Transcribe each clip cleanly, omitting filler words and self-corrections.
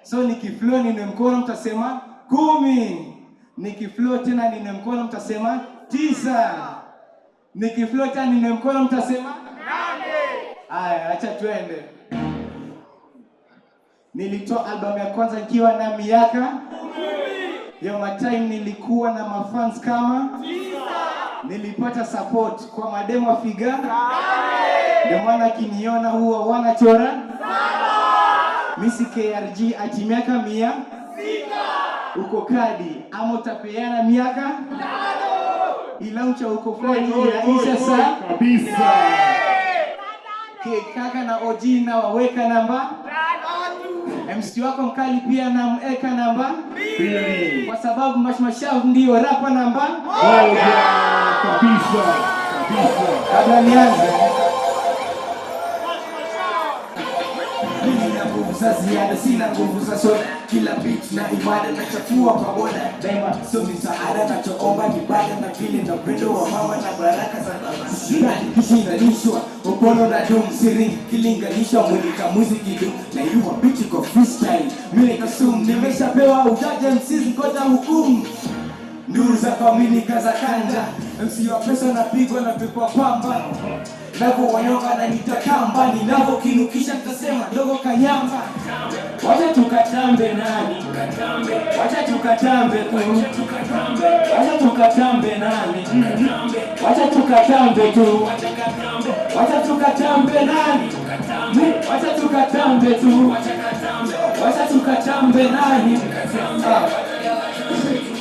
So nikiflow nine mkono mtasema 10. Nikiflow tena nine mkono mtasema 9. Nikiflow tena nine mkono mtasema 8. Haya, acha tuende. Nilitoa album ya kwanza nikiwa na miaka 10. Yo time nilikuwa na mafans kama 9. Nilipata support kwa mademo wa Figa 8. Ndio maana kiniona huwa wanachora 7. Misi KRG ati miaka 100 uko kadi ama utapeana miaka 5. Ila ucha uko fulani ya isha saa kabisa. Kaka na OG na waweka namba 5. MC wako mkali pia na mweka namba 2. Kwa sababu mashmashavu ndio rapa namba 1 kabisa. Kabla nianze za ziada, sina nguvu za soda. Kila beat na ibada na chafua kwa boda. Daima so misaada na choomba kibada. Na vile na upendo wa mama na baraka za baba. Shirani kishindanishwa upono na doom siri. Kilinganishwa mwilika muziki do. Na yuwa biti kwa freestyle. Mile kasum nimeshapewa ujaje msizi ngoja hukumu. Nuru za kamilika za kanja. MC wa pesa na pigwa na pepo pamba. Navo wanyonga na nitakamba. Ninavo kinukisha tutasema dogo kanyamba. Wacha tukatambe nani? Wacha tukatambe tu. Wacha tukatambe nani? Wacha tukatambe tu. Wacha tukatambe nani? Wacha tukatambe tu. Wacha tukatambe nani?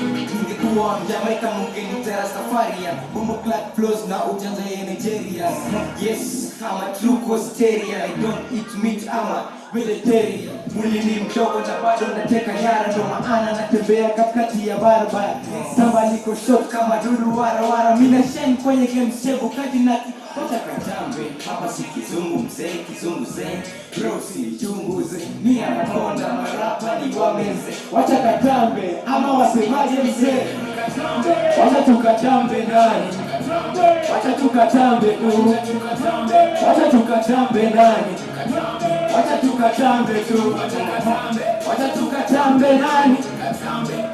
Ningekuwa Jamaica mungenitera safari ya Bombo Clark flows na ujanja ya Nigeria. Yes, I'm a true Costeria. I don't eat meat, I'm a vegetarian. Mwili ni mdogo na bado nateka nyara. Ndo maana natembea katikati ya barabara. Samba niko short kama dudu wara. Mina shine kwenye game shebu kati na wacha katambe. Hapa si kizungu mzee, kizungu zee. Bro si chunguze, ni anakonda marapa ni wameze. Wacha katambe, ama wasemaje mzee? Wacha tukatambe nani? Wacha tukatambe tu. Wacha tukatambe nani? Wacha tukatambe tu. Wacha tukatambe nani?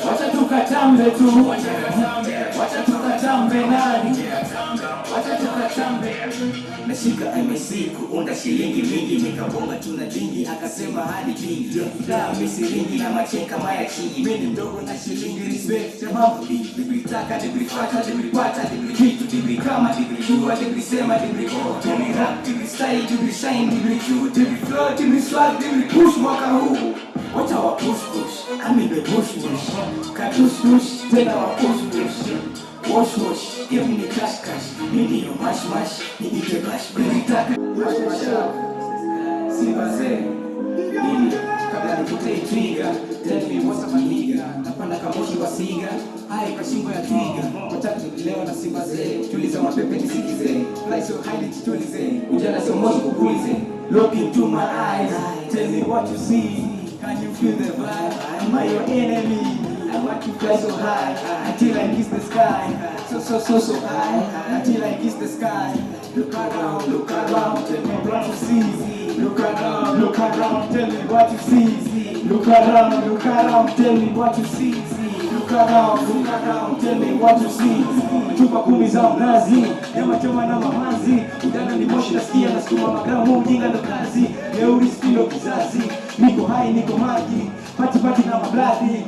Wacha tukatambe tu. Wacha tukatambe nani? Wacha tukatambe. Nashika MSC kuunda shilingi mingi. Mikabonga tuna dingi akasema hadi dingi. Da misiringi na macheka maya chingi. Mimi mdogo na shilingi respect. Sababu dibri taka, dibri fata, dibri pata, dibri kitu, dibri kama, dibri jua, dibri sema, dibri oh. Dibri rap, dibri style, dibri shine, dibri cute, dibri flow, dibri swag, dibri push mwaka huu. Wacha wa push, ami be push. Katush, tena wa push. Wash, give me cash. Mimi yo mash, niite bash, bring it up. Wash, Simbaze. Nini, kabla nikute trigger, tell me what's up my nigga. Napanda kamoshi wa siga, hai kwa shingo ya twiga. Watatu leo na Simbaze, tuliza mapepe nisikize. Fly so high nitulize, ujana sio moshi kukulize. Look into my eyes, tell me what you see. Can you feel the vibe? Am I your enemy? I want to fly so high until I kiss the sky. So high until I kiss the sky. Look around, tell me what you see. Look around, tell me what you see. Look around, tell me what you see. Look around, tell me what you see. Chupa 10 za mnazi, nyama choma na mamazi. Udana ni moshi nasikia nasukuma magramu mjinga ndo kazi. Leo riski ndo kizazi. Niko hai, niko maji, pati na mabladi.